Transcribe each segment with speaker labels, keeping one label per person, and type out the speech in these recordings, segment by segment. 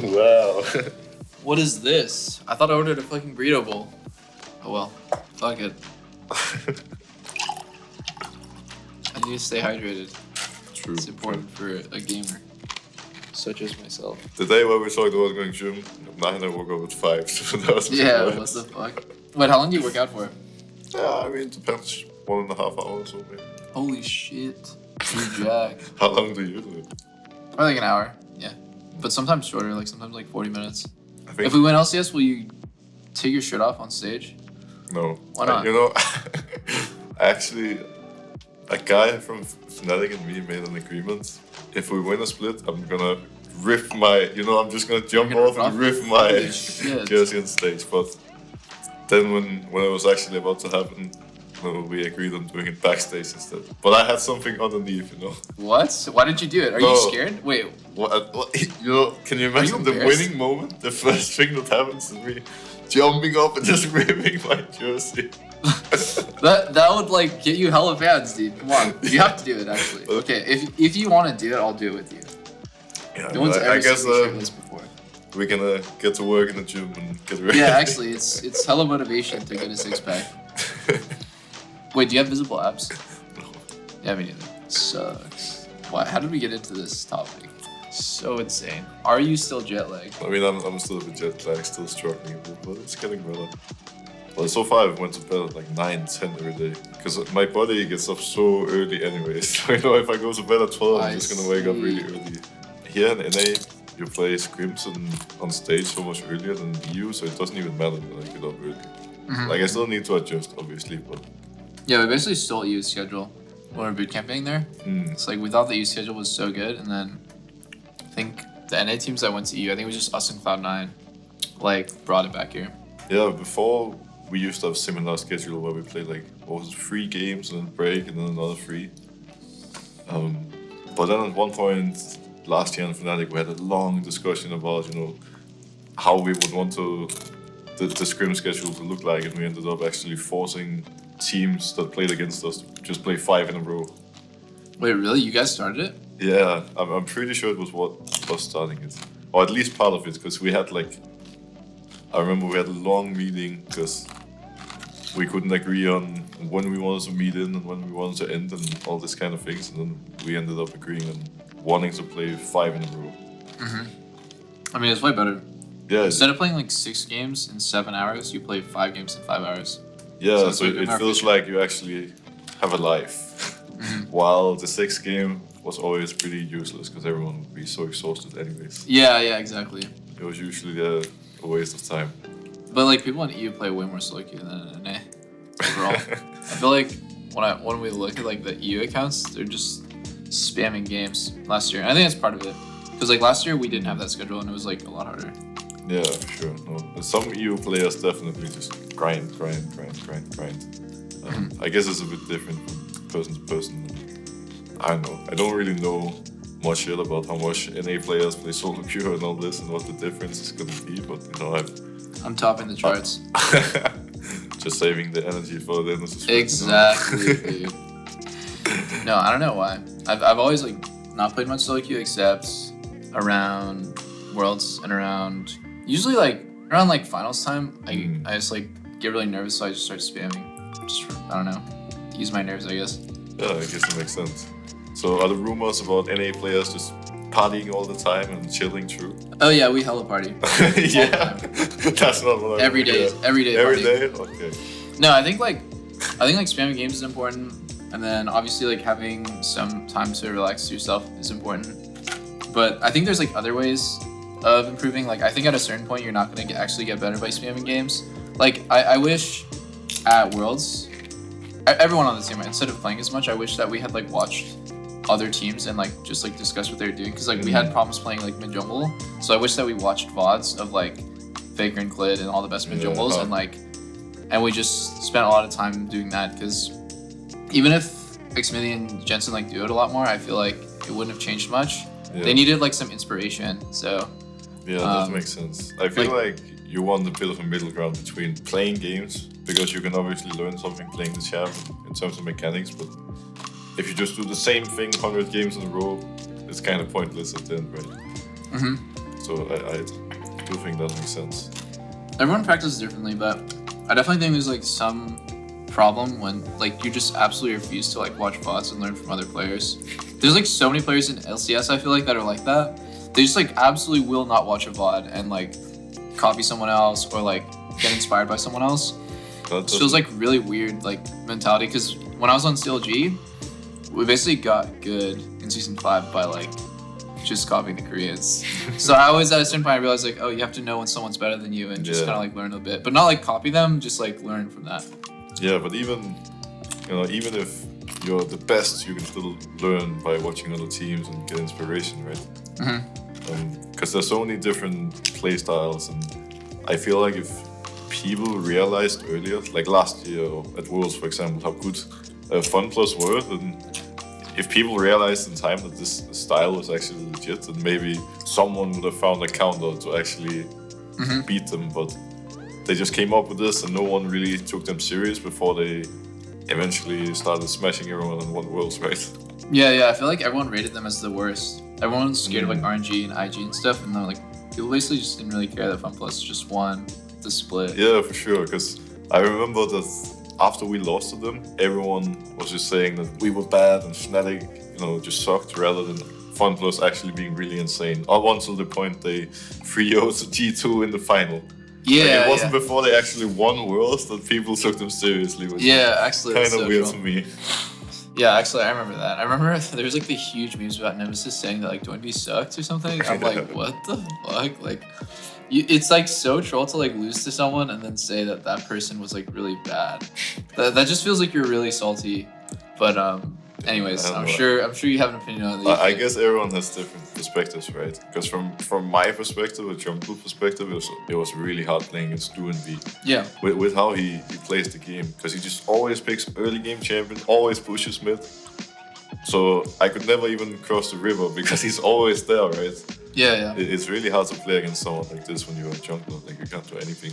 Speaker 1: Wow.
Speaker 2: What is this? I thought I ordered a fucking burrito bowl. Oh well. Fuck it. I need to stay hydrated.
Speaker 1: True.
Speaker 2: It's important for a gamer. Such as myself.
Speaker 1: The day where we talked about going gym, at 9 I woke up at 5, so that was
Speaker 2: Yeah,
Speaker 1: nice.
Speaker 2: what the fuck? Wait, how long do you work out for?
Speaker 1: Yeah, I mean, it depends. 1.5 hours or maybe.
Speaker 2: Holy shit. You jack.
Speaker 1: How long do you do it?
Speaker 2: Probably like an hour, yeah. But sometimes shorter, like sometimes like 40 minutes.
Speaker 1: I think
Speaker 2: If we win LCS, will you take your shirt off on stage?
Speaker 1: no.
Speaker 2: Why not?
Speaker 1: You know, actually, a guy from Fnatic and me made an agreement. If we win a split, I'm gonna rip my, I'm just gonna jump
Speaker 2: You're gonna
Speaker 1: off and
Speaker 2: rip
Speaker 1: rip my
Speaker 2: Holy shit.
Speaker 1: jersey on stage. But then when it was actually about to happen, we agreed on doing it backstage instead. But I had something underneath,
Speaker 2: What? Why did you do it? Are you
Speaker 1: No.
Speaker 2: scared? Wait,
Speaker 1: What, can you imagine the
Speaker 2: embarrassed?
Speaker 1: winning moment? The first thing that happens is me jumping up and just ripping my jersey.
Speaker 2: that would like get you hella fans, dude. Come on, you have to do it actually. Okay, if you want to do it, I'll do it with you.
Speaker 1: Yeah,
Speaker 2: No one's
Speaker 1: I
Speaker 2: ever
Speaker 1: guess
Speaker 2: seen me shirtless before.
Speaker 1: we're gonna get to work in the gym and get ready.
Speaker 2: Yeah, actually, it's hella motivation to get a six pack. Wait, do you have visible abs?
Speaker 1: No.
Speaker 2: Yeah, me neither. Sucks. Why? How did we get into this topic? So insane. Are you still jet lagged?
Speaker 1: I mean, I'm still a bit jet lagged, still struggling a bit, but it's getting better. Well, so far I went to bed at like 9, 10 every day, because my body gets up so early anyways. So if I go to bed at 12, I'm just gonna wake up really early. Here in NA, you play scrims on stage so much earlier than EU, so it doesn't even matter that I get up early.
Speaker 2: Mhm.
Speaker 1: Like, I still need to adjust, obviously, but
Speaker 2: Yeah, we basically stole EU's schedule when we were boot camping there. It's like we thought the EU schedule was so good, and then I think the NA teams that went to EU, I think it was just us and Cloud9, like brought it back here.
Speaker 1: yeah, before we used to have similar schedule where we played like, what was it, 3 games and then break and then another 3. But then at one point last year in Fnatic we had a long discussion about, how we would want the scrim schedule to look like, and we ended up actually forcing teams that played against us to just play 5 in a row.
Speaker 2: Wait, really? You guys started it?
Speaker 1: Yeah, I'm pretty sure it was what was starting it. Or at least part of it, because we had I remember we had a long meeting because we couldn't agree on when we wanted to meet in and when we wanted to end and all this kind of things, and then we ended up agreeing on wanting to play 5 in a row.
Speaker 2: I mean, it's way better.
Speaker 1: Yeah,
Speaker 2: Instead of playing like 6 games in 7 hours, you play 5 games in 5 hours.
Speaker 1: yeah,
Speaker 2: it's
Speaker 1: so
Speaker 2: like
Speaker 1: it
Speaker 2: more
Speaker 1: feels
Speaker 2: efficient.
Speaker 1: like you actually have a life. While the 6th game was always pretty useless because everyone would be so exhausted anyways.
Speaker 2: Yeah, exactly.
Speaker 1: It was usually a waste of time.
Speaker 2: But like people in EU play way more solo queue than in NA overall. I feel like when we look at like the EU accounts, they're just spamming games last year. I think that's part of it. Because like last year we didn't have that schedule and it was like a lot harder.
Speaker 1: Yeah, for sure. No, but some EU players definitely just grind. I guess it's a bit different from person to person. I don't know. I don't really know much yet about how much NA players play solo queue and all this and what the difference is gonna be, but
Speaker 2: I'm topping the charts.
Speaker 1: just saving the energy for the end of the sprint.
Speaker 2: Exactly, dude. No, I don't know why. I've always like not played much solo queue except around Worlds and around usually like around like finals time. I just like get really nervous, so I just start spamming. Just I don't know, use my nerves, I guess.
Speaker 1: Yeah, I guess it makes sense. So are the rumors about NA players just partying all the time and chilling true?
Speaker 2: Oh yeah, we hella party.
Speaker 1: Yeah, that's not what I
Speaker 2: Every day, every day.
Speaker 1: Every
Speaker 2: party.
Speaker 1: day? Okay.
Speaker 2: No, I think spamming games is important, and then obviously like having some time to relax yourself is important. But I think there's like other ways of improving. Like I think at a certain point you're not gonna actually get better by spamming games. Like I wish at Worlds, everyone on the team, instead of playing as much, I wish that we had like watched other teams and like just like discussed what they were doing, because like we had problems playing like mid jungle. So I wish that we watched VODs of like Faker and Clid and all the best mid jungles, and we just spent a lot of time doing that, because even if Xmithie and Jensen like do it a lot more, I feel like it wouldn't have changed much.
Speaker 1: Yeah.
Speaker 2: They needed like some inspiration. So
Speaker 1: yeah, that makes sense. I feel like you want a bit of a middle ground between playing games, because you can obviously learn something playing the champ in terms of mechanics, but if you just do the same thing 100 games in a row, it's kind of pointless at the end, right? So I do think that makes sense.
Speaker 2: Everyone practices differently, but I definitely think there's like some problem when like you just absolutely refuse to like watch VODs and learn from other players. There's like so many players in LCS I feel like that are like that. They just like absolutely will not watch a VOD and like copy someone else or like get inspired by someone else. It feels like really weird like mentality, because when I was on CLG, we basically got good in season 5 by like just copying the Koreans. So I always at a certain point I realized like, oh, you have to know when someone's better than you and just kind of like learn a bit, but not like copy them, just like learn from that.
Speaker 1: Yeah, but even even if you're the best, you can still learn by watching other teams and get inspiration, right? Because there's so many different play styles, and I feel like if people realized earlier, like last year at Worlds, for example, how good FunPlus were, then if people realized in time that this style was actually legit, then maybe someone would have found a counter to actually beat them. But they just came up with this, and no one really took them serious before they eventually started smashing everyone in one Worlds, right?
Speaker 2: Yeah, I feel like everyone rated them as the worst. Everyone was scared of like RNG and IG and stuff, and they're like, people basically just didn't really care that FunPlus just won the split.
Speaker 1: Yeah, for sure, because I remember that after we lost to them, everyone was just saying that we were bad and Fnatic, just sucked, rather than FunPlus actually being really insane. Up until the point they 3-0'd G2 in the final.
Speaker 2: Yeah,
Speaker 1: like, it wasn't before they actually won Worlds that people took them seriously. Which
Speaker 2: actually,
Speaker 1: kind of weird to me.
Speaker 2: Yeah, actually, I remember that. I remember there was like the huge memes about Nemesis saying that like Doinby sucked or something. I'm like, what the fuck? Like, it's like so troll to like lose to someone and then say that that person was like really bad. That just feels like you're really salty. But anyways, I'm sure you have an opinion on that.
Speaker 1: I guess everyone has different perspectives, right? Because from my perspective, a Jungle perspective, it was really hard playing against Doublelift.
Speaker 2: Yeah.
Speaker 1: With how he plays the game, because he just always picks early game champion, always pushes mid. So I could never even cross the river because he's always there, right?
Speaker 2: Yeah.
Speaker 1: It's really hard to play against someone like this when you're a jungler. Like, you can't do anything.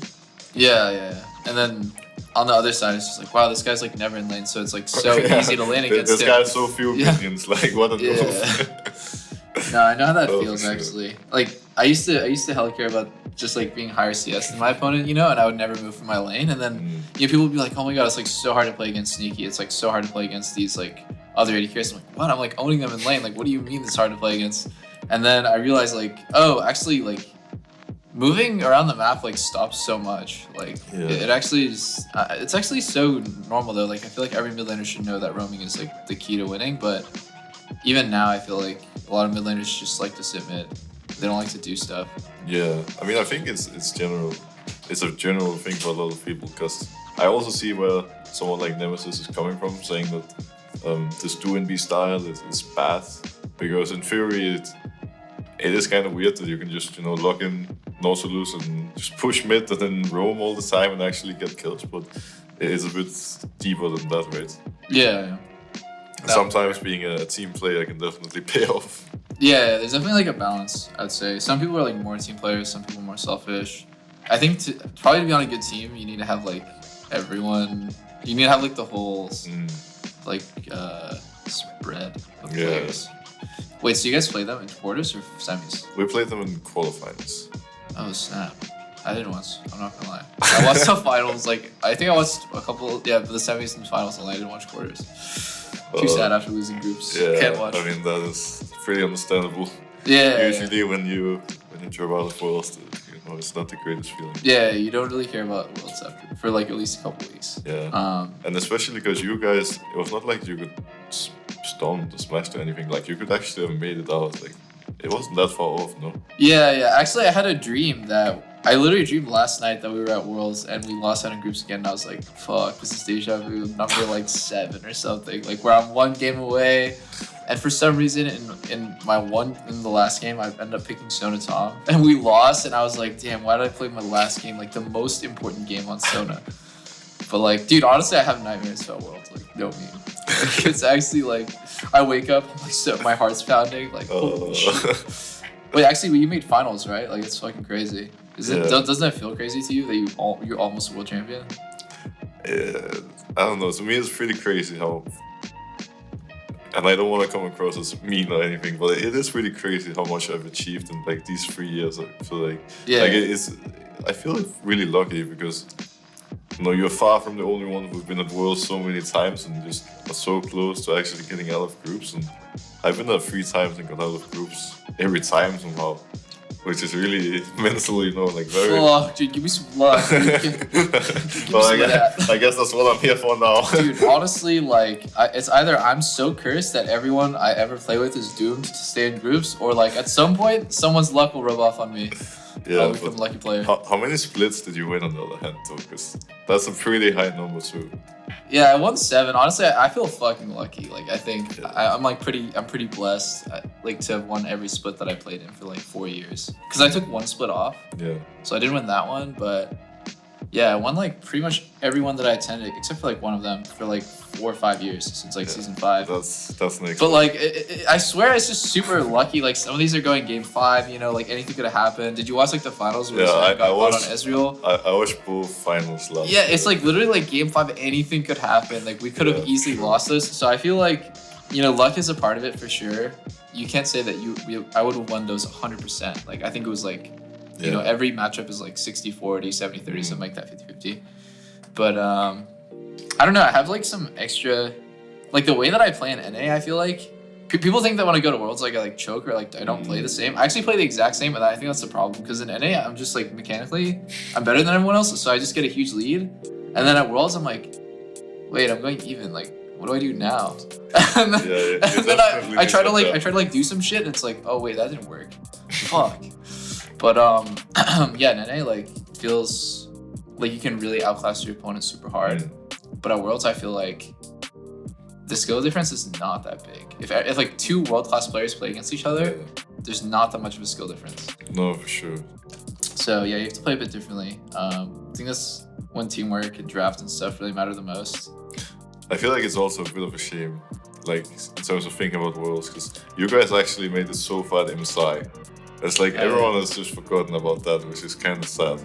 Speaker 2: Yeah. And then on the other side, it's just like, wow, this guy's like never in lane, so it's like so easy to lane against
Speaker 1: this
Speaker 2: him.
Speaker 1: This guy has so few minions. Like, what a move.
Speaker 2: No, I know how that feels actually. Like, I used to hella care about just like being higher CS than my opponent, and I would never move from my lane. And then people would be like, oh my god, it's like so hard to play against Sneaky. It's like so hard to play against these like other AD carries. I'm like, what? I'm like owning them in lane. Like, what do you mean it's hard to play against? And then I realized like, oh, actually like moving around the map like stops so much. Like it actually is. It's actually so normal though. Like, I feel like every mid laner should know that roaming is like the key to winning. But even now, I feel like a lot of mid laners just like to sit mid. They don't like to do stuff. Yeah,
Speaker 1: I mean, I think it's general. It's a general thing for a lot of people, because I also see where someone like Nemesis is coming from, saying that this do and be style is bad, because in theory it is kind of weird that you can just log in Nautilus and just push mid and then roam all the time and actually get kills, but it is a bit deeper than that, right?
Speaker 2: Yeah.
Speaker 1: Sometimes being a team player can definitely pay off.
Speaker 2: Yeah, there's definitely like a balance, I'd say. Some people are like more team players, some people are more selfish. I think probably to be on a good team, you need to have like everyone. You need to have like the whole spread of players. Wait, so you guys play them in quarters or semis?
Speaker 1: We played them in quarterfinals.
Speaker 2: Oh snap! I did once. I'm not gonna lie. I watched the finals. Like, I think I watched a couple. Yeah, but the semis and finals, and I didn't watch quarters. Too sad after losing groups.
Speaker 1: Yeah,
Speaker 2: can't watch.
Speaker 1: I mean, that is pretty understandable.
Speaker 2: Yeah.
Speaker 1: Usually when you drop out of Worlds, it's not the greatest feeling.
Speaker 2: Yeah, you don't really care about Worlds after for like at least a couple weeks.
Speaker 1: Yeah. And especially because you guys, it was not like you could stomp the smash or anything. Like, you could actually have made it out. Like, it wasn't that far off, no?
Speaker 2: Yeah. Actually, I had a dream that I literally dreamed last night that we were at Worlds and we lost out in groups again. And I was like, fuck, this is deja vu, number like 7 or something. Like, where I'm 1 game away. And for some reason, in the last game, I ended up picking Sona Tom. And we lost, and I was like, damn, why did I play my last game, like the most important game on Sona? But like, dude, honestly, I have nightmares about Worlds. Like, no meme. Like, it's actually like, I wake up, like, so my heart's pounding. Like, holy shit. Wait, actually, you made finals, right? Like, it's fucking crazy. Doesn't that feel crazy to you that you're almost a world champion?
Speaker 1: Yeah, I don't know. To me, it's pretty crazy how and I don't want to come across as mean or anything, but it is really crazy how much I've achieved in like these 3 years. I feel like, I feel like really lucky because you're far from the only one who's been at Worlds so many times and just are so close to actually getting out of groups. And I've been there 3 times and got out of groups every time somehow, which is really mentally, like very.
Speaker 2: Fuck, dude, give me some luck.
Speaker 1: Well, I guess that's what I'm here for now.
Speaker 2: Dude, honestly, like, it's either I'm so cursed that everyone I ever play with is doomed to stay in groups, or like at some point, someone's luck will rub off on me.
Speaker 1: Yeah,
Speaker 2: I'll become a lucky player.
Speaker 1: How many splits did you win on the other hand, though? Because that's a pretty high number too.
Speaker 2: Yeah, I won 7. Honestly, I feel fucking lucky. Like, I think I'm pretty blessed, like, to have won every split that I played in for like 4 years. Because I took 1 split off. Yeah. So I didn't win that one, but yeah, I won like pretty much everyone that I attended, except for like one of them for like 4 or 5 years since like season 5.
Speaker 1: That's next.
Speaker 2: But like, I swear it's just super lucky. Like some of these are going game 5. Like anything could have happened. Did you watch like the finals? Where I watched on Israel.
Speaker 1: I watched both finals last.
Speaker 2: Yeah, it's like literally like game 5. Anything could happen. Like we could have easily lost this. So I feel like luck is a part of it for sure. You can't say that I would have won those 100%. Like I think it was like. Every matchup is like 60-40, 70-30, something like that, 50-50. But I don't know. I have like some extra, like the way that I play in NA. I feel like people think that when I go to Worlds, like I like choke or like I don't play the same. I actually play the exact same, and I think that's the problem because in NA I'm just like mechanically I'm better than everyone else, so I just get a huge lead. And then at Worlds I'm like, wait, I'm going even. Like, what do I do now? and then I try to do some shit, and it's like, oh wait, that didn't work. Fuck. But yeah, NA like feels like you can really outclass your opponent super hard. But at Worlds, I feel like the skill difference is not that big. If like 2 world-class players play against each other, there's not that much of a skill difference.
Speaker 1: No, for sure.
Speaker 2: So yeah, you have to play a bit differently. I think that's when teamwork and draft and stuff really matter the most.
Speaker 1: I feel like it's also a bit of a shame, like in terms of thinking about Worlds, because you guys actually made it so far at MSI. It's like everyone has just forgotten about that, which is kind of sad.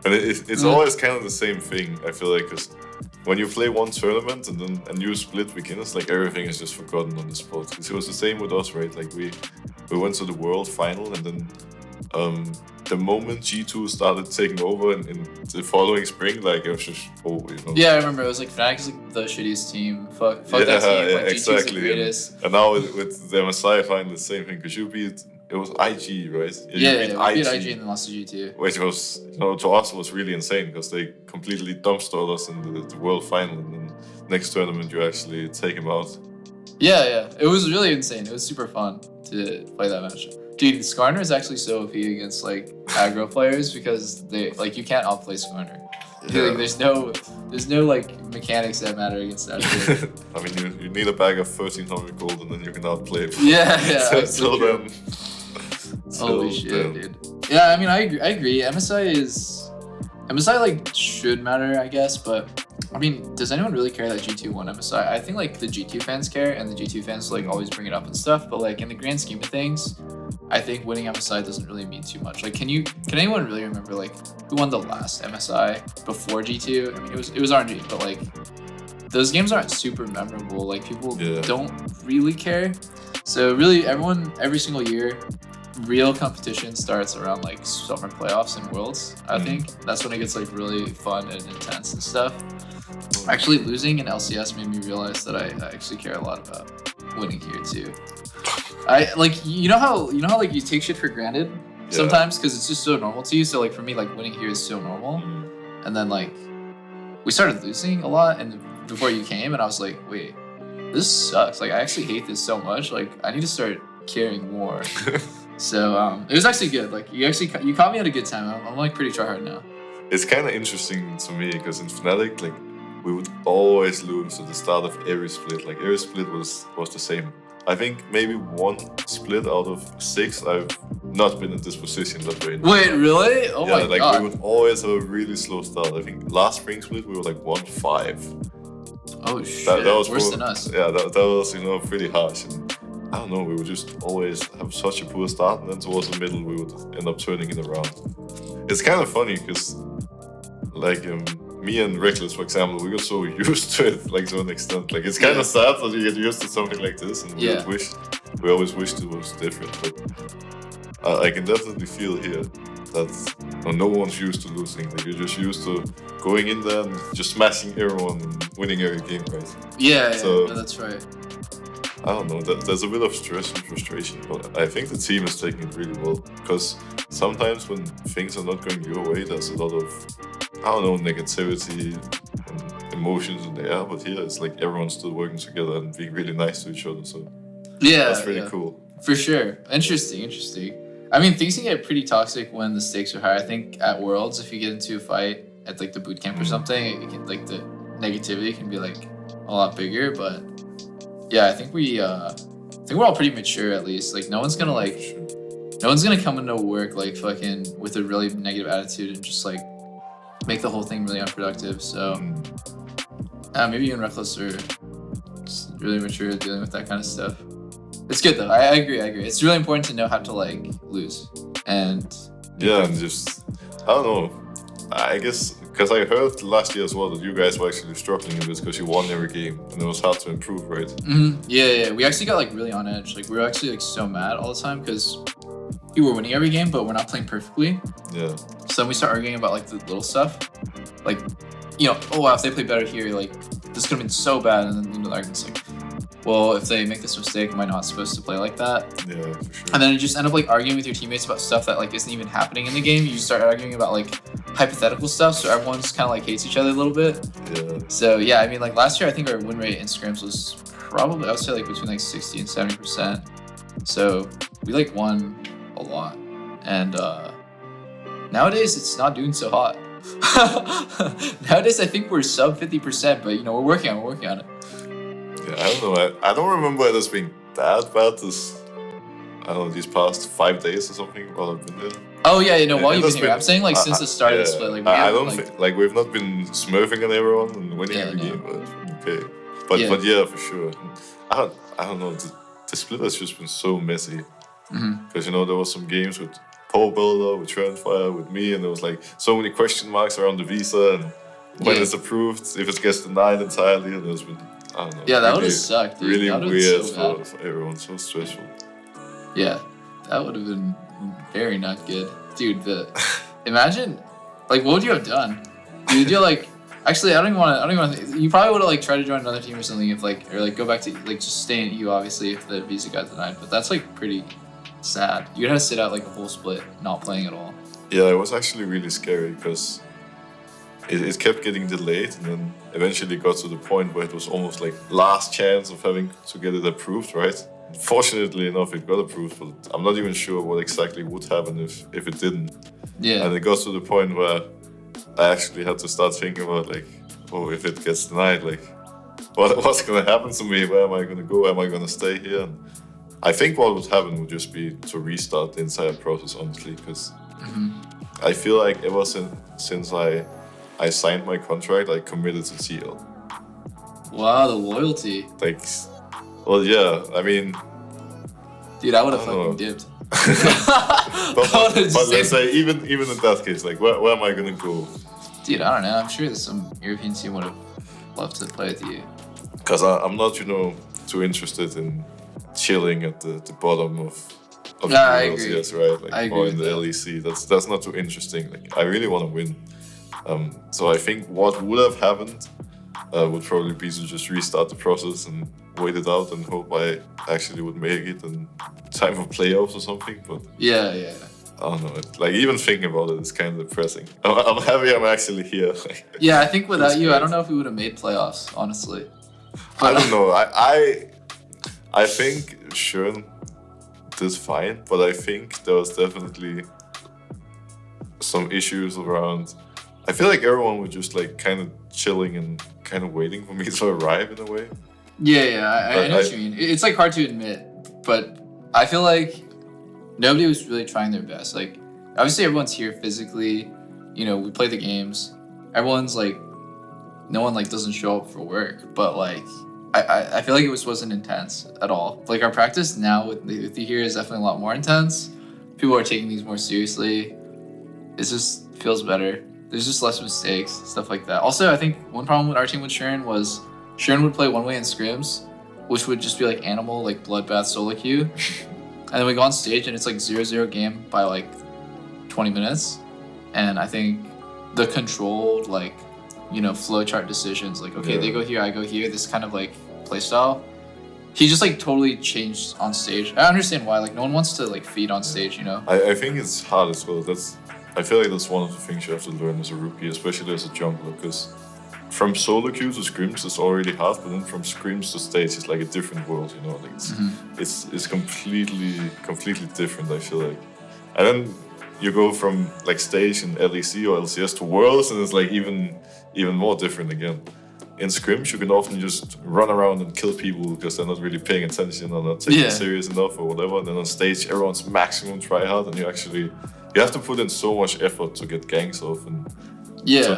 Speaker 1: And it's always kind of the same thing, I feel like, because when you play one tournament and then a new split begins, like everything is just forgotten on the spot. Because it was the same with us, right? Like we went to the world final, and then the moment G2 started taking over in the following spring, like it was just
Speaker 2: Yeah, I remember it was like Fnatic is like the shittiest team. Fuck that team. Like,
Speaker 1: exactly.
Speaker 2: G2's the greatest.
Speaker 1: And now with the MSI final, the same thing, because you beat. It was IG, right?
Speaker 2: We beat IG and then lost to G2.
Speaker 1: Which was, to us was really insane because they completely dumpstered us in the world final, and then next tournament you actually take him out.
Speaker 2: Yeah. It was really insane. It was super fun to play that match. Dude, Skarner is actually so OP against like aggro players because they like you can't outplay Skarner. Yeah. Like, there's no like mechanics that matter against that.
Speaker 1: I mean, you need a bag of 1300 gold and then you can outplay it.
Speaker 2: Yeah.
Speaker 1: So then.
Speaker 2: Holy shit, dude. Yeah, I mean, I agree. MSI like should matter, I guess, but I mean, does anyone really care that G2 won MSI? I think like the G2 fans care, and the G2 fans like always bring it up and stuff. But like in the grand scheme of things, I think winning MSI doesn't really mean too much. Like, can anyone really remember like who won the last MSI before G2? I mean, it was RNG, but like those games aren't super memorable. Like people don't really care. So really, every single year. Real competition starts around like summer playoffs and Worlds. I think that's when it gets like really fun and intense and stuff. Actually, losing in LCS made me realize that I actually care a lot about winning here too. I like you know how like you take shit for granted sometimes because it's just so normal to you. So like for me, like winning here is so normal. And then like we started losing a lot, and before you came, and I was like, wait, this sucks. Like I actually hate this so much. Like I need to start caring more. So it was actually good. Like you caught me at a good time. I'm like pretty tryhard now.
Speaker 1: It's kind of interesting to me because in Fnatic, like we would always lose at the start of every split. Like every split was the same. I think maybe 1 split out of 6 I've not been in this position that way.
Speaker 2: Wait, really? Oh my
Speaker 1: like,
Speaker 2: god.
Speaker 1: We would always have a really slow start. I think last spring split we were like 1-5.
Speaker 2: Oh shit!
Speaker 1: That was
Speaker 2: worse than us.
Speaker 1: Yeah, that was pretty harsh. And I don't know, we would just always have such a poor start, and then towards the middle we would end up turning it around. It's kind of funny because like me and Reckless, for example, we got so used to it, like to an extent. Like it's kind of sad that you get used to something like this, and we always wished it was different. But I can definitely feel here that no one's used to losing. Like you're just used to going in there and just smashing everyone and winning every game, right?
Speaker 2: Yeah, so, no, that's right.
Speaker 1: I don't know, there's a bit of stress and frustration, but I think the team is taking it really well, because sometimes when things are not going your way, there's a lot of, I don't know, negativity and emotions in the air, but here it's like everyone's still working together and being really nice to each other, so that's really cool.
Speaker 2: For sure. Interesting. I mean, things can get pretty toxic when the stakes are high. I think at Worlds, if you get into a fight at like the boot camp or something, it can, like the negativity can be like a lot bigger, but yeah, I think we're all pretty mature at least. Like no one's gonna come into work like fucking with a really negative attitude and just like make the whole thing really unproductive. So maybe you and Reckless are just really mature at dealing with that kind of stuff. It's good though. I agree. It's really important to know how to like lose and
Speaker 1: and just I don't know. I guess because I heard last year as well that you guys were actually struggling in this because you won every game and it was hard to improve, right?
Speaker 2: Yeah. We actually got like really on edge. Like we were actually like so mad all the time because we were winning every game, but we're not playing perfectly.
Speaker 1: Yeah.
Speaker 2: So then we start arguing about like the little stuff, like oh wow, if they play better here, like this could have been so bad, and then the argument's like, well, if they make this mistake, am I not supposed to play like that?
Speaker 1: Yeah, for sure.
Speaker 2: And then you just end up like arguing with your teammates about stuff that like isn't even happening in the game. You just start arguing about like hypothetical stuff, so everyone just kind of like hates each other a little bit.
Speaker 1: Yeah.
Speaker 2: So yeah, I mean like last year I think our win rate in scrims was probably, I would say like between like 60 and 70%. So we like won a lot. And nowadays it's not doing so hot. Nowadays I think we're sub 50%, but we're working on it.
Speaker 1: Yeah, I don't know. I don't remember it as being that bad this, I don't know, these past 5 days or something while I've been there.
Speaker 2: Oh yeah, while you've been here. I'm saying like since the start of the split. Like
Speaker 1: I don't think like we've not been smurfing on everyone and winning every game, but okay. But yeah, for sure. I don't know. The split has just been so messy. Because there was some games with Power Builder, with Trendfire, with me, and there was like so many question marks around the visa and when it's approved, if it gets denied entirely, and there's been, I don't know.
Speaker 2: Yeah, that would have sucked, dude.
Speaker 1: Really weird
Speaker 2: so
Speaker 1: for everyone, so stressful.
Speaker 2: Yeah, that would have been very not good. Dude, imagine, like, what would you have done? Dude, you're like, actually, I don't even want to, you probably would have, like, tried to join another team or something if, like, or, like, go back to, like, just stay in EU, obviously, if the visa got denied. But that's, like, pretty sad. You'd have to sit out, like, a whole split, not playing at all. Yeah,
Speaker 1: it was actually really scary because it kept getting delayed, and then eventually got to the point where it was almost like last chance of having to get it approved, right? Fortunately enough, it got approved, but I'm not even sure what exactly would happen if it didn't.
Speaker 2: Yeah.
Speaker 1: And it got to the point where I actually had to start thinking about like, oh, if it gets denied, like, what's gonna happen to me? Where am I gonna go? Am I gonna stay here? And I think what would happen would just be to restart the entire process, honestly, because I feel like ever since I signed my contract, I committed to TL.
Speaker 2: Wow, the loyalty.
Speaker 1: Like, well, yeah, I mean...
Speaker 2: Dude, I would have fucking dipped.
Speaker 1: but let's say, even in that case, like, where am I gonna go?
Speaker 2: Dude, I don't know. I'm sure some European team would have loved to play with you.
Speaker 1: Because I'm not, too interested in chilling at the bottom of the LCS, right? Like,
Speaker 2: I agree
Speaker 1: or in the LEC. That's not too interesting. Like, I really want to win. So I think what would have happened would probably be to just restart the process and wait it out and hope I actually would make it in time for playoffs or something. But
Speaker 2: yeah.
Speaker 1: I don't know. Like even thinking about it is kind of depressing. I'm happy I'm actually here.
Speaker 2: Yeah, I think without you, I don't know if we would have made playoffs, honestly.
Speaker 1: But I don't know. I think Schön did fine, but I think there was definitely some issues around. I feel like everyone was just like kind of chilling and kind of waiting for me to arrive in a way.
Speaker 2: Yeah, I know what you mean. It's like hard to admit, but I feel like nobody was really trying their best. Like, obviously everyone's here physically, we play the games. Everyone's like, no one like doesn't show up for work, but like, I feel like it wasn't intense at all. Like our practice now with you here is definitely a lot more intense. People are taking these more seriously. It just feels better. there's just less mistakes, stuff like that. Also, I think one problem with our team with Sharon was Sharon would play one way in scrims, which would just be like animal, like bloodbath solo queue. And then we go on stage and it's like 0-0 game by like 20 minutes. And I think the controlled, like, you know, flowchart decisions, like, okay, they go here, I go here, this kind of like playstyle. He just like totally changed on stage. I understand why, like no one wants to like feed on stage, you know?
Speaker 1: I think it's hard as well. I feel like that's one of the things you have to learn as a rookie, especially as a jungler, because from solo queue to scrims it's already hard, but then from scrims to stage it's like a different world, you know? Like it's completely different, I feel like. And then you go from like stage in LEC or LCS to worlds, and it's like even more different again. In scrims, you can often just run around and kill people because they're not really paying attention or not taking it serious enough or whatever. And then on stage, everyone's maximum try hard, and you have to put in so much effort to get ganks off and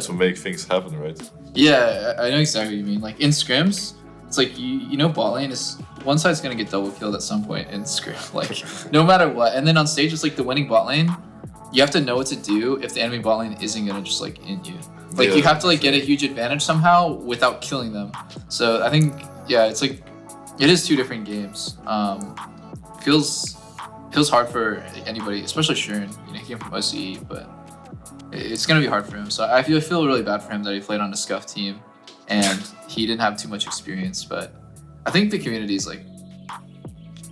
Speaker 1: to make things happen, right?
Speaker 2: Yeah, I know exactly what you mean. Like in scrims, it's like you know bot lane is one side's gonna get double killed at some point in scrim, like no matter what. And then on stage, it's like the winning bot lane. You have to know what to do if the enemy bot lane isn't gonna just like in you. Like you have to like get a huge advantage somehow without killing them. So I think it's like it is two different games. Feels hard for anybody, especially Sharon. You know, he came from OCE, but it's gonna be hard for him. So I feel really bad for him that he played on a scuff team and he didn't have too much experience. But I think the community's like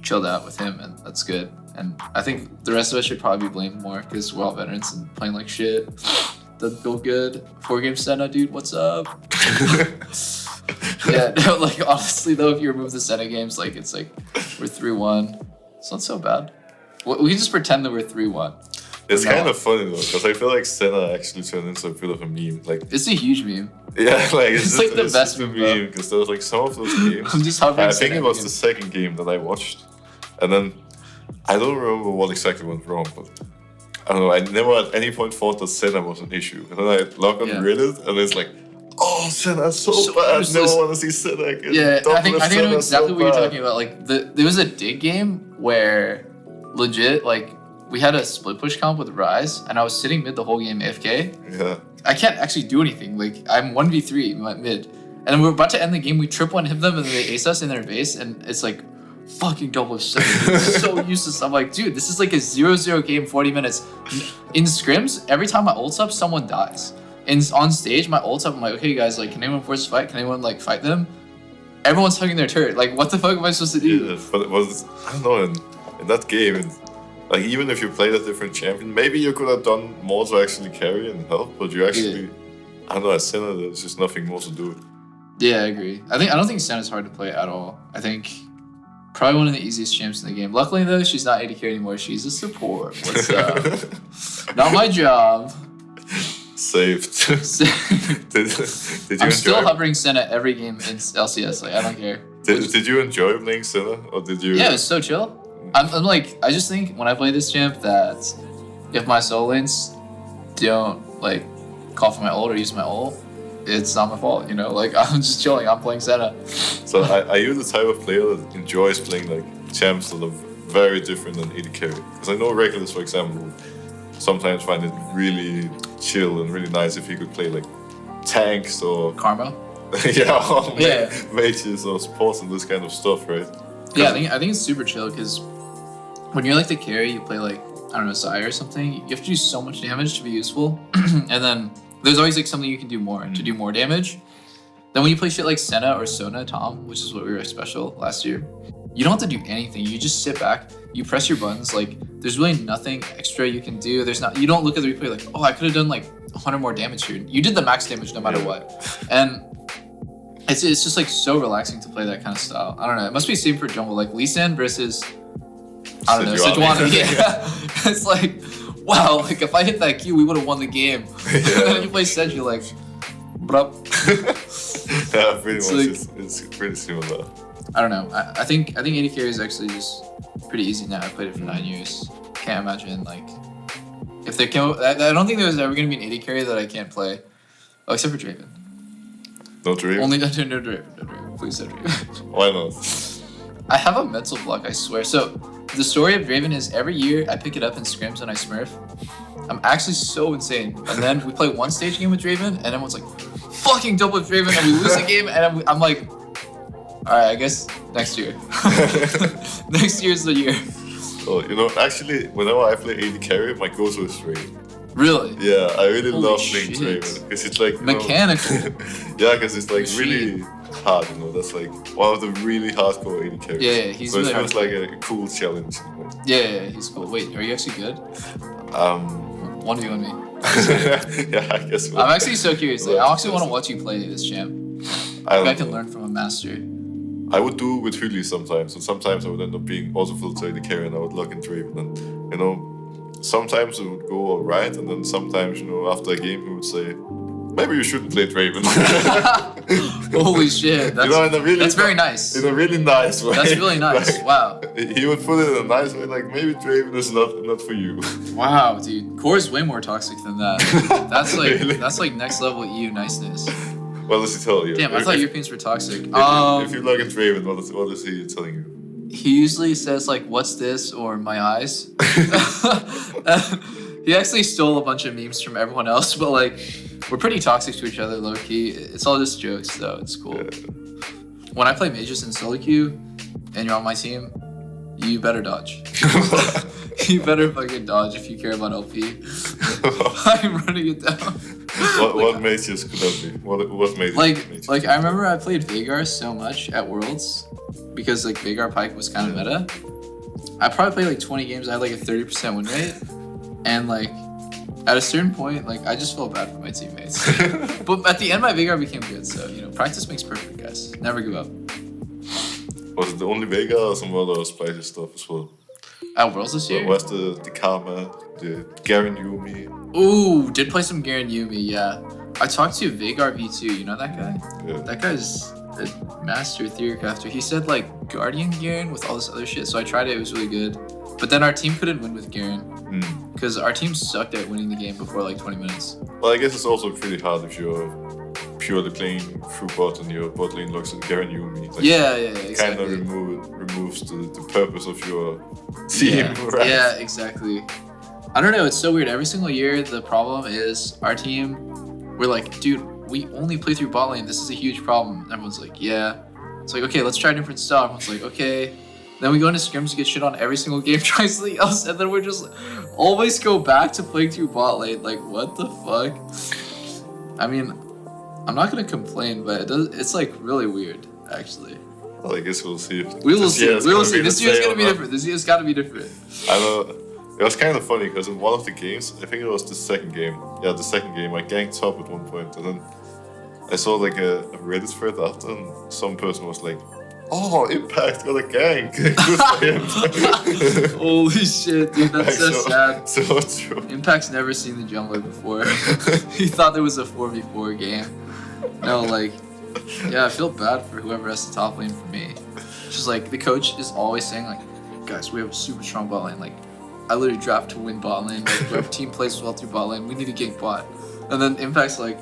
Speaker 2: chilled out with him, and that's good. And I think the rest of us should probably be blamed more because we're all veterans and playing like shit. Doesn't feel good. 4-game Senna, dude, what's up? Yeah, no, like honestly though, if you remove the Senna games, like it's like we're 3-1. It's not so bad. We can just pretend that we're 3-1.
Speaker 1: It's kind of funny though, because I feel like Senna actually turned into a bit of a meme. Like
Speaker 2: it's a huge meme.
Speaker 1: Yeah, like it's
Speaker 2: like the best meme
Speaker 1: because there was like some of those games.
Speaker 2: I'm just hovering.
Speaker 1: I think it was the second game that I watched, and then I don't remember what exactly went wrong, but I don't know. I never at any point thought that Senna was an issue, and then I log on Reddit, and it's like, oh, Senna's so bad. I never want to see Senna again.
Speaker 2: Yeah, I think I know exactly what you're talking about. Like there was a dig game where legit like we had a split push comp with Rise, and I was sitting mid the whole game AFK.
Speaker 1: Yeah.
Speaker 2: I can't actually do anything. Like I'm 1v3 mid, and then we're about to end the game. We trip one, hit them, and they ace us in their base, and it's like fucking double seven. So useless. I'm like, dude, this is like a 0-0 game, 40 minutes. In scrims, every time my ult's up, someone dies. And on stage, my ult's up. I'm like, okay, guys, like, can anyone force a fight? Can anyone like fight them? Everyone's hugging their turret. Like, what the fuck am I supposed to do?
Speaker 1: Yeah, but it was, I don't know, in that game, like, even if you played a different champion, maybe you could have done more to actually carry and help, but you actually, I don't know, as Senna, there's just nothing more to do.
Speaker 2: Yeah, I agree. I don't think Senna's hard to play at all. I think probably one of the easiest champs in the game. Luckily, though, she's not AD carry anymore. She's a support. What's up? Not my job.
Speaker 1: Saved. Did you
Speaker 2: I'm still hovering Senna every game in LCS. Like, I don't care.
Speaker 1: Did you enjoy playing Senna, or did you?
Speaker 2: Yeah, it was so chill. I'm like, I just think when I play this champ that if my solo lanes don't like call for my ult or use my ult, it's not my fault, you know? Like, I'm just chilling. I'm playing Senna.
Speaker 1: So are you the type of player that enjoys playing like champs that are very different than AD carry? Because I know regulars, for example, sometimes find it really chill and really nice if you could play like tanks or
Speaker 2: Karma.
Speaker 1: mages or supports and this kind of stuff, right?
Speaker 2: Yeah, I think it's super chill because when you're like the carry, you play like, I don't know, Xayah or something, you have to do so much damage to be useful. And then there's always like something you can do more to do more damage. Then when you play shit like Senna or Sona Tom, which is what we were special last year, you don't have to do anything. You just sit back, you press your buttons. Like there's really nothing extra you can do. You don't look at the replay like, oh, I could have done like 100 more damage here. You did the max damage no matter what. And it's just like so relaxing to play that kind of style. I don't know. It must be the same for jungle. Like Lee Sin versus, I don't know, Sejuani. Yeah. It's like, wow, like if I hit that Q, we would have won the game. And then you play Seju, you're like, bruh.
Speaker 1: Yeah, pretty much. It's pretty similar.
Speaker 2: I don't know. I think AD carry is actually just pretty easy now. I played it for 9 years. Can't imagine like if there came. I don't think there was ever gonna be an AD carry that I can't play. Oh, except for Draven.
Speaker 1: No Draven?
Speaker 2: Only no Draven. Please no Draven.
Speaker 1: Why not?
Speaker 2: I have a mental block, I swear. So the story of Draven is every year I pick it up in scrims and I smurf. I'm actually so insane. And then we play one stage game with Draven, and everyone's like, fucking double with Draven, and we lose the game, and I'm like, all right, I guess next year. Next year's the year.
Speaker 1: Oh, you know, actually, whenever I play AD carry, my go-to is Draven.
Speaker 2: Really?
Speaker 1: Yeah, I really
Speaker 2: Holy
Speaker 1: love playing
Speaker 2: shit.
Speaker 1: Draven because it's like
Speaker 2: Mechanical.
Speaker 1: Yeah, because it's like
Speaker 2: Machine.
Speaker 1: really hard. You know, that's like one of the really hardcore AD carries.
Speaker 2: Yeah, he's
Speaker 1: so
Speaker 2: really
Speaker 1: it feels
Speaker 2: hard.
Speaker 1: like a cool challenge. You know?
Speaker 2: Yeah, he's cool. Wait, are you actually good? 1v1 me.
Speaker 1: Yeah, I guess.
Speaker 2: I'm actually so curious. Like,
Speaker 1: Well,
Speaker 2: I actually want to watch you play this champ.
Speaker 1: I
Speaker 2: Maybe I
Speaker 1: don't
Speaker 2: can
Speaker 1: know.
Speaker 2: learn from a master.
Speaker 1: I would do with Huli sometimes, and sometimes I would end up being also full AD carry, and I would lock in Draven. And you know, sometimes it would go alright, and then sometimes, you know, after a game, he would say, maybe you shouldn't play Draven.
Speaker 2: Holy shit, that's,
Speaker 1: You know, in a really
Speaker 2: that's very nice.
Speaker 1: In a really nice way.
Speaker 2: That's really nice.
Speaker 1: Like,
Speaker 2: Wow.
Speaker 1: He would put it in a nice way, like maybe Draven is not for you.
Speaker 2: Wow, dude. Core is way more toxic than that. That's like
Speaker 1: Really?
Speaker 2: that's like next level EU niceness.
Speaker 1: What does he tell you?
Speaker 2: Damn, I
Speaker 1: If-
Speaker 2: thought
Speaker 1: if,
Speaker 2: Europeans were toxic.
Speaker 1: if you look at Draven, what is he telling you?
Speaker 2: He usually says like, "What's this?" or "My eyes." He actually stole a bunch of memes from everyone else, but like, we're pretty toxic to each other, low key. It's all just jokes, though. It's cool. When I play Mages in solo queue, and you're on my team, you better dodge. You better fucking dodge if you care about LP. I'm running it down.
Speaker 1: What mages could that be? What mages?
Speaker 2: Like I remember I played Veigar so much at Worlds because like Veigar Pike was kind of meta. I probably played like 20 games. I had like a 30% win rate, and like at a certain point, like I just felt bad for my teammates. But at the end, my Veigar became good. So you know, practice makes perfect, guys. Never give up.
Speaker 1: Was it the only Vega or some other spicy stuff as well?
Speaker 2: At Worlds this year.
Speaker 1: Was the Karma, the Garen Yumi?
Speaker 2: Ooh, did play some Garen Yumi. Yeah, I talked to Veigar V2. You know that guy?
Speaker 1: Yeah.
Speaker 2: That guy's a master theory crafter. He said like Guardian Garen with all this other shit. So I tried it. It was really good. But then our team couldn't win with Garen because our team sucked at winning the game before like 20 minutes.
Speaker 1: Well, I guess it's also pretty hard if you're purely playing through bot and your bot lane looks at Garen Yumi. Like,
Speaker 2: Yeah,
Speaker 1: Kind
Speaker 2: exactly.
Speaker 1: of removes the purpose of your team,
Speaker 2: Yeah.
Speaker 1: right?
Speaker 2: Yeah, exactly. I don't know. It's so weird. Every single year, the problem is our team. We're like, dude, we only play through bot lane. This is a huge problem. Everyone's like, yeah. It's like, okay, let's try a different style. Everyone's like, okay. Then we go into scrims to get shit on every single game, try something else, and then we're just always go back to playing through bot lane. Like, what the fuck? I mean, I'm not gonna complain, but it's like really weird, actually.
Speaker 1: Well, I guess we'll see. If
Speaker 2: We will
Speaker 1: this
Speaker 2: see.
Speaker 1: year is
Speaker 2: We will
Speaker 1: gonna
Speaker 2: see.
Speaker 1: be
Speaker 2: This
Speaker 1: the
Speaker 2: year's
Speaker 1: same
Speaker 2: gonna be
Speaker 1: or not.
Speaker 2: different. This year's gotta be different.
Speaker 1: I know. It was kind of funny because in one of the games, I think it was the second game. Yeah, the second game, I ganked top at one point, and then I saw like a Reddit thread after, and some person was like, "Oh, Impact got a gank. Good for him."
Speaker 2: Holy shit, dude, that's so sad.
Speaker 1: So true.
Speaker 2: Impact's never seen the jungler before. He thought there was a 4v4 game. No, like, yeah, I feel bad for whoever has the top lane for me. Just like, the coach is always saying like, guys, we have a super strong bot lane. Like, I literally draft to win bot lane. Like, our team plays well through bot lane. We need to gank bot. And then Impact's like,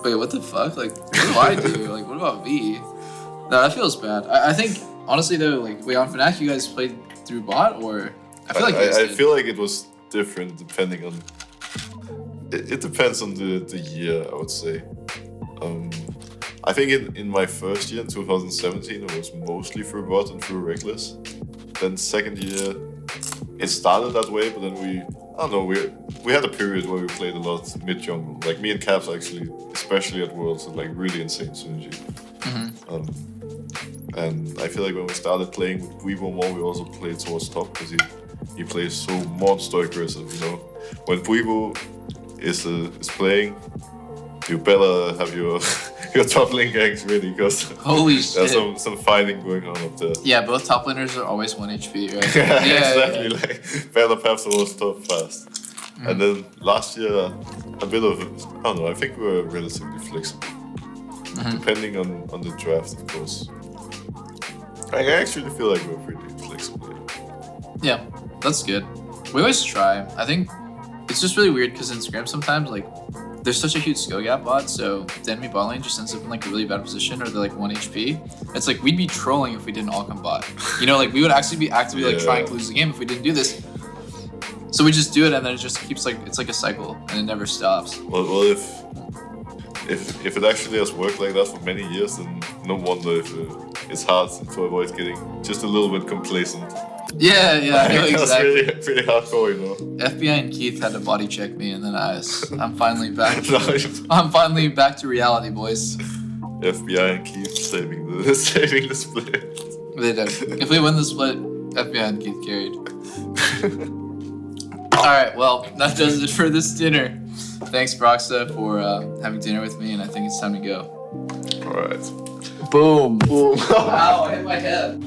Speaker 2: wait, what the fuck? Like, what do I do? Like, what about me? No, that feels bad. I think, honestly though, like, wait, on Fnatic, you guys played through bot, or? I feel like you guys
Speaker 1: I
Speaker 2: did.
Speaker 1: feel like it was different depending on. It depends on the year, I would say. I think in my first year, in 2017, it was mostly through bot and through Reckless. Then second year, it started that way, but then I don't know, we had a period where we played a lot mid jungle. Like me and Caps actually, especially at Worlds, had like really insane synergy. And I feel like when we started playing with Weebo more, we also played towards top because he plays so monster aggressive. You know, when Weebo is playing, you better have your your top lane ganks ready because
Speaker 2: Holy
Speaker 1: there's
Speaker 2: shit.
Speaker 1: some fighting going on up there.
Speaker 2: Yeah, both top laners are always 1 HP, right?
Speaker 1: Exactly. Like better perhaps always top fast. And then last year, a bit of I don't know. I think we were relatively flexible, depending on the draft, of course. I actually feel like we're pretty flexible.
Speaker 2: Yeah, that's good. We always try. I think it's just really weird because in scrim sometimes like there's such a huge skill gap bot, so the enemy bot lane just ends up in like a really bad position, or they're like 1 HP. It's like we'd be trolling if we didn't all come bot. You know, like we would actually be actively like
Speaker 1: Yeah.
Speaker 2: trying to lose the game if we didn't do this. So we just do it, and then it just keeps like it's like a cycle, and it never stops.
Speaker 1: Well, if it actually has worked like that for many years, then no wonder if it's hard to avoid getting just a little bit complacent.
Speaker 2: Yeah, I know exactly.
Speaker 1: That's pretty hardcore, you know.
Speaker 2: FBI and Keith had to body check me, and then I'm finally back.
Speaker 1: No,
Speaker 2: I'm finally back to reality, boys.
Speaker 1: FBI and Keith saving the split.
Speaker 2: They did. If we win the split, FBI and Keith carried. Alright, well, that does it for this dinner. Thanks, Broxah, for having dinner with me, and I think it's time to go.
Speaker 1: Alright.
Speaker 2: Boom.
Speaker 1: Boom.
Speaker 2: Ow, I hit my head.